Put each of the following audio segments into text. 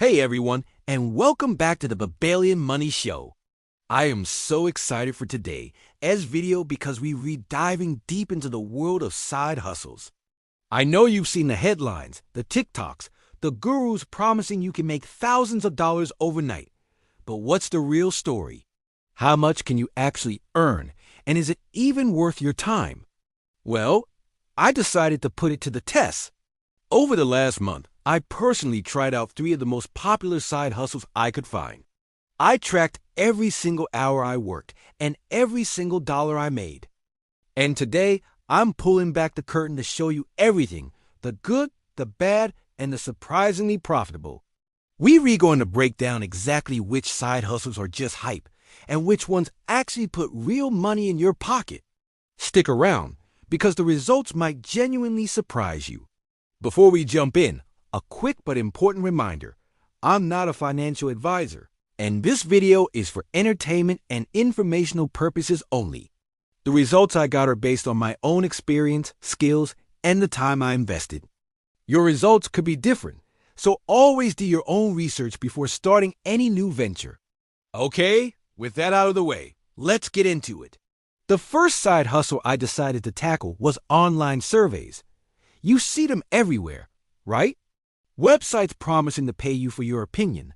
Hey everyone, and welcome back to the Babalian Money Show. I am so excited for today's video because we're diving deep into the world of side hustles. I know you've seen the headlines, the TikToks, the gurus promising you can make thousands of dollars overnight. But what's the real story? How much can you actually earn, and is it even worth your time? Well, I decided to put it to the test. Over the last month, I personally tried out 3 of the most popular side hustles I could find. I tracked every single hour I worked and every single dollar I made. And today, I'm pulling back the curtain to show you everything, the good, the bad, and the surprisingly profitable. We're going to break down exactly which side hustles are just hype and which ones actually put real money in your pocket. Stick around, because the results might genuinely surprise you. Before we jump in, a quick but important reminder. I'm not a financial advisor, and this video is for entertainment and informational purposes only. The results I got are based on my own experience, skills, and the time I invested. Your results could be different, so always do your own research before starting any new venture. Okay, with that out of the way, let's get into it. The first side hustle I decided to tackle was online surveys. You see them everywhere, right? Websites promising to pay you for your opinion.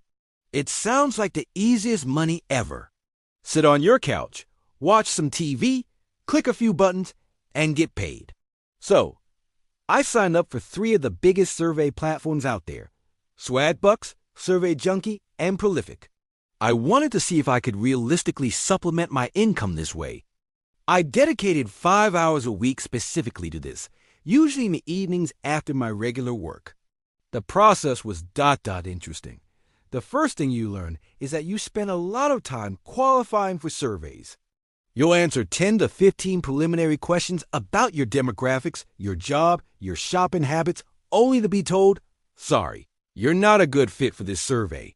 It sounds like the easiest money ever. Sit on your couch, watch some TV, click a few buttons, and get paid. So, I signed up for 3 of the biggest survey platforms out there: Swagbucks, Survey Junkie, and Prolific. I wanted to see if I could realistically supplement my income this way. I dedicated 5 hours a week specifically to this, usually in the evenings after my regular work. The process was interesting. The first thing you learn is that you spend a lot of time qualifying for surveys. You'll answer 10 to 15 preliminary questions about your demographics, your job, your shopping habits, only to be told, sorry, you're not a good fit for this survey.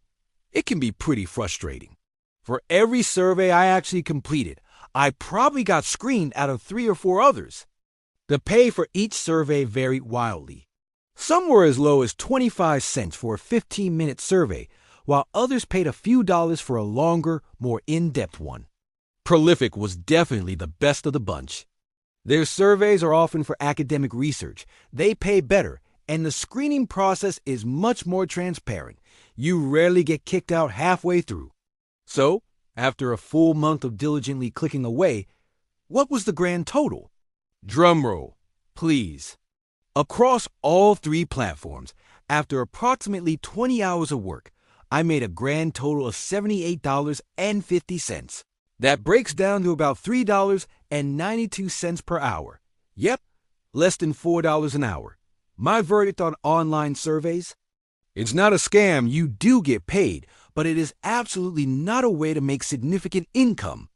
It can be pretty frustrating. For every survey I actually completed, I probably got screened out of 3 or 4 others. The pay for each survey varied wildly. Some were as low as 25 cents for a 15-minute survey, while others paid a few dollars for a longer, more in-depth one. Prolific was definitely the best of the bunch. Their surveys are often for academic research. They pay better, and the screening process is much more transparent. You rarely get kicked out halfway through. So, after a full month of diligently clicking away, what was the grand total? Drumroll, please. Across all 3 platforms, after approximately 20 hours of work, I made a grand total of $78.50. That breaks down to about $3.92 per hour. Yep, less than $4 an hour. My verdict on online surveys? It's not a scam. You do get paid, but it is absolutely not a way to make significant income.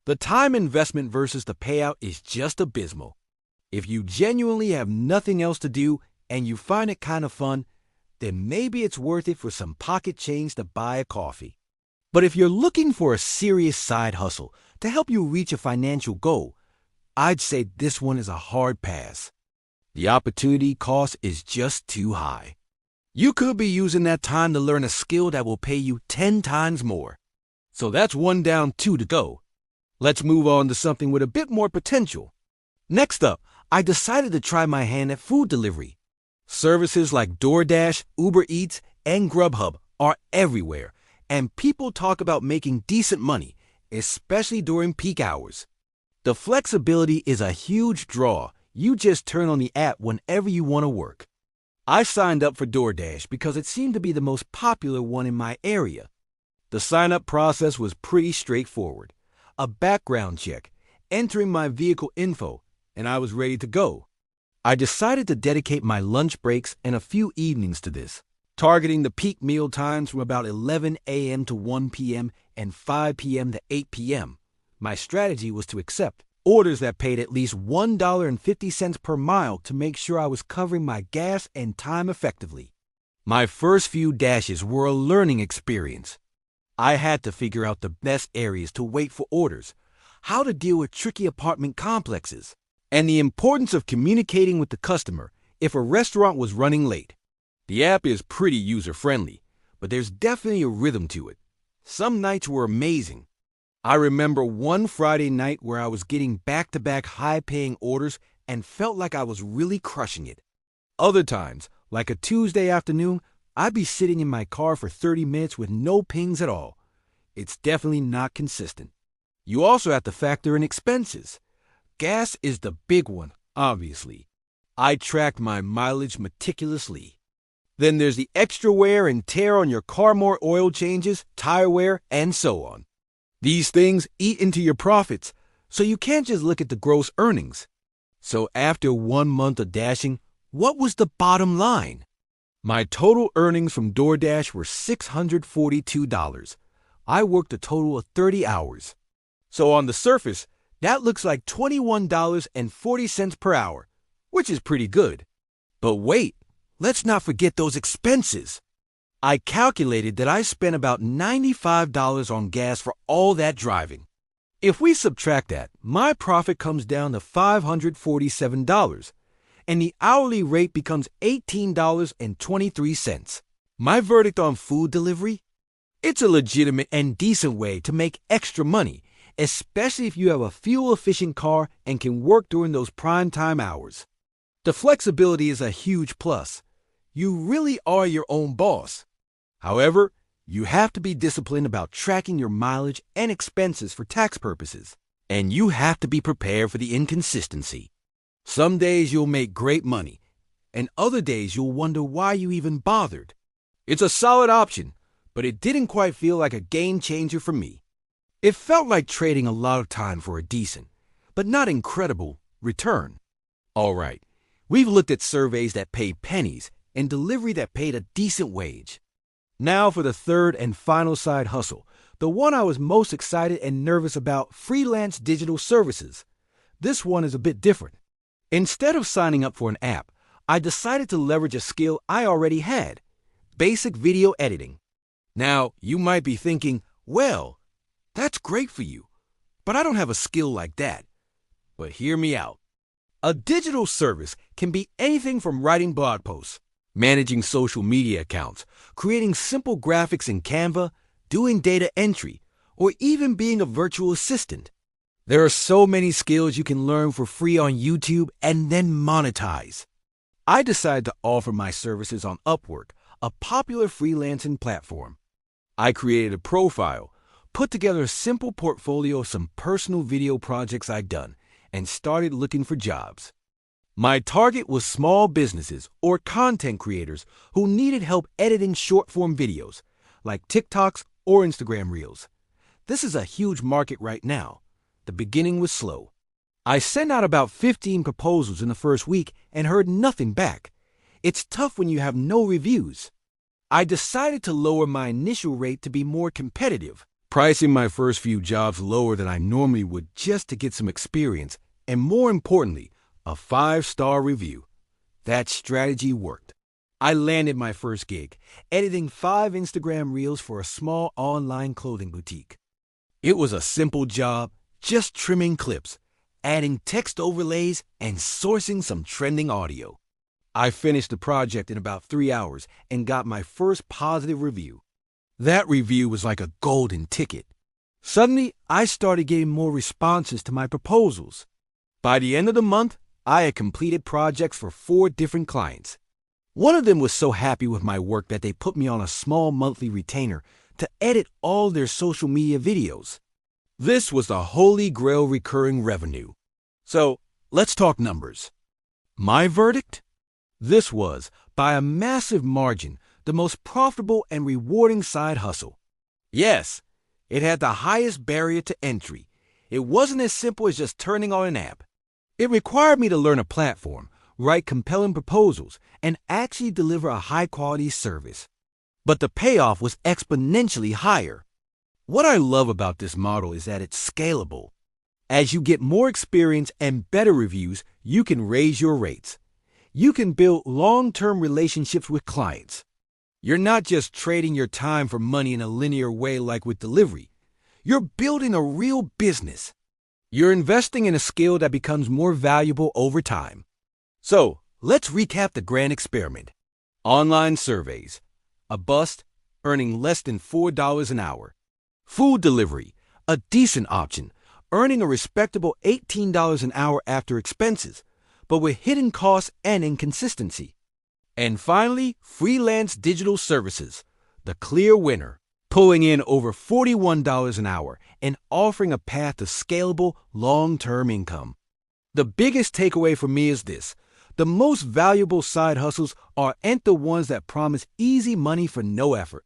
The time investment versus the payout is just abysmal. If you genuinely have nothing else to do and you find it kind of fun, then maybe it's worth it for some pocket change to buy a coffee. But if you're looking for a serious side hustle to help you reach a financial goal, I'd say this one is a hard pass. The opportunity cost is just too high. You could be using that time to learn a skill that will pay you 10 times more. So that's 1 down, 2 to go. Let's move on to something with a bit more potential. Next up, I decided to try my hand at food delivery. Services like DoorDash, Uber Eats, and Grubhub are everywhere, and people talk about making decent money, especially during peak hours. The flexibility is a huge draw. You just turn on the app whenever you want to work. I signed up for DoorDash because it seemed to be the most popular one in my area. The sign-up process was pretty straightforward. A background check, entering my vehicle info, and I was ready to go. I decided to dedicate my lunch breaks and a few evenings to this, targeting the peak meal times from about 11 a.m. to 1 p.m. and 5 p.m. to 8 p.m. My strategy was to accept orders that paid at least $1.50 per mile to make sure I was covering my gas and time effectively. My first few dashes were a learning experience. I had to figure out the best areas to wait for orders, how to deal with tricky apartment complexes, and the importance of communicating with the customer if a restaurant was running late. The app is pretty user-friendly, but there's definitely a rhythm to it. Some nights were amazing. I remember one Friday night where I was getting back-to-back high-paying orders and felt like I was really crushing it. Other times, like a Tuesday afternoon, I'd be sitting in my car for 30 minutes with no pings at all. It's definitely not consistent. You also have to factor in expenses. Gas is the big one, obviously. I tracked my mileage meticulously. Then there's the extra wear and tear on your car, more oil changes, tire wear, and so on. These things eat into your profits, so you can't just look at the gross earnings. So after 1 month of dashing, what was the bottom line? My total earnings from DoorDash were $642. I worked a total of 30 hours. So on the surface, that looks like $21.40 per hour, which is pretty good. But wait, let's not forget those expenses. I calculated that I spent about $95 on gas for all that driving. If we subtract that, my profit comes down to $547, and the hourly rate becomes $18.23. My verdict on food delivery? It's a legitimate and decent way to make extra money, especially if you have a fuel-efficient car and can work during those prime time hours. The flexibility is a huge plus. You really are your own boss. However, you have to be disciplined about tracking your mileage and expenses for tax purposes, and you have to be prepared for the inconsistency. Some days you'll make great money, and other days you'll wonder why you even bothered. It's a solid option, but it didn't quite feel like a game changer for me. It felt like trading a lot of time for a decent, but not incredible, return. All right, we've looked at surveys that pay pennies and delivery that paid a decent wage. Now for the third and final side hustle, the one I was most excited and nervous about, freelance digital services. This one is a bit different. Instead of signing up for an app, I decided to leverage a skill I already had, basic video editing. Now, you might be thinking, well, that's great for you, but I don't have a skill like that. But hear me out. A digital service can be anything from writing blog posts, managing social media accounts, creating simple graphics in Canva, doing data entry, or even being a virtual assistant. There are so many skills you can learn for free on YouTube and then monetize. I decided to offer my services on Upwork, a popular freelancing platform. I created a profile, put together a simple portfolio of some personal video projects I'd done, and started looking for jobs. My target was small businesses or content creators who needed help editing short-form videos, like TikToks or Instagram Reels. This is a huge market right now. The beginning was slow. I sent out about 15 proposals in the first week and heard nothing back. It's tough when you have no reviews. I decided to lower my initial rate to be more competitive, pricing my first few jobs lower than I normally would just to get some experience, and more importantly, a 5-star review. That strategy worked. I landed my first gig, editing 5 Instagram Reels for a small online clothing boutique. It was a simple job, just trimming clips, adding text overlays, and sourcing some trending audio. I finished the project in about 3 hours and got my first positive review. That review was like a golden ticket. Suddenly, I started getting more responses to my proposals. By the end of the month, I had completed projects for 4 different clients. One of them was so happy with my work that they put me on a small monthly retainer to edit all their social media videos. This was the holy grail recurring revenue. So, let's talk numbers. My verdict? This was, by a massive margin, the most profitable and rewarding side hustle. Yes, it had the highest barrier to entry. It wasn't as simple as just turning on an app. It required me to learn a platform, write compelling proposals, and actually deliver a high-quality service. But the payoff was exponentially higher. What I love about this model is that it's scalable. As you get more experience and better reviews, you can raise your rates. You can build long-term relationships with clients. You're not just trading your time for money in a linear way like with delivery. You're building a real business. You're investing in a skill that becomes more valuable over time. So, let's recap the grand experiment. Online surveys. A bust, earning less than $4 an hour. Food delivery, a decent option, earning a respectable $18 an hour after expenses, but with hidden costs and inconsistency. And finally, freelance digital services, the clear winner, pulling in over $41 an hour and offering a path to scalable, long-term income. The biggest takeaway for me is this: the most valuable side hustles aren't the ones that promise easy money for no effort.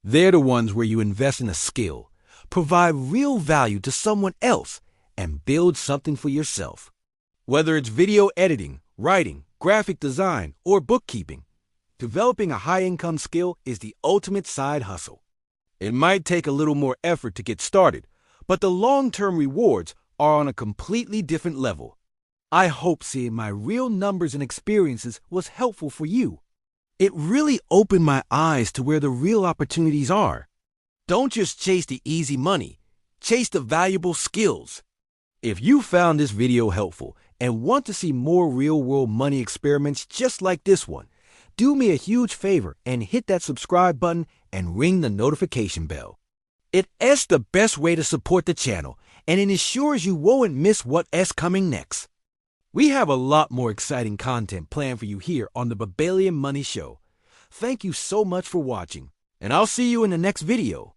They're the ones where you invest in a skill, provide real value to someone else, and build something for yourself. Whether it's video editing, writing, graphic design, or bookkeeping, developing a high-income skill is the ultimate side hustle. It might take a little more effort to get started, but the long-term rewards are on a completely different level. I hope seeing my real numbers and experiences was helpful for you. It really opened my eyes to where the real opportunities are. Don't just chase the easy money, chase the valuable skills. If you found this video helpful and want to see more real-world money experiments just like this one, do me a huge favor and hit that subscribe button and ring the notification bell. It's the best way to support the channel, and it ensures you won't miss what's coming next. We have a lot more exciting content planned for you here on the Babalian Money Show. Thank you so much for watching, and I'll see you in the next video.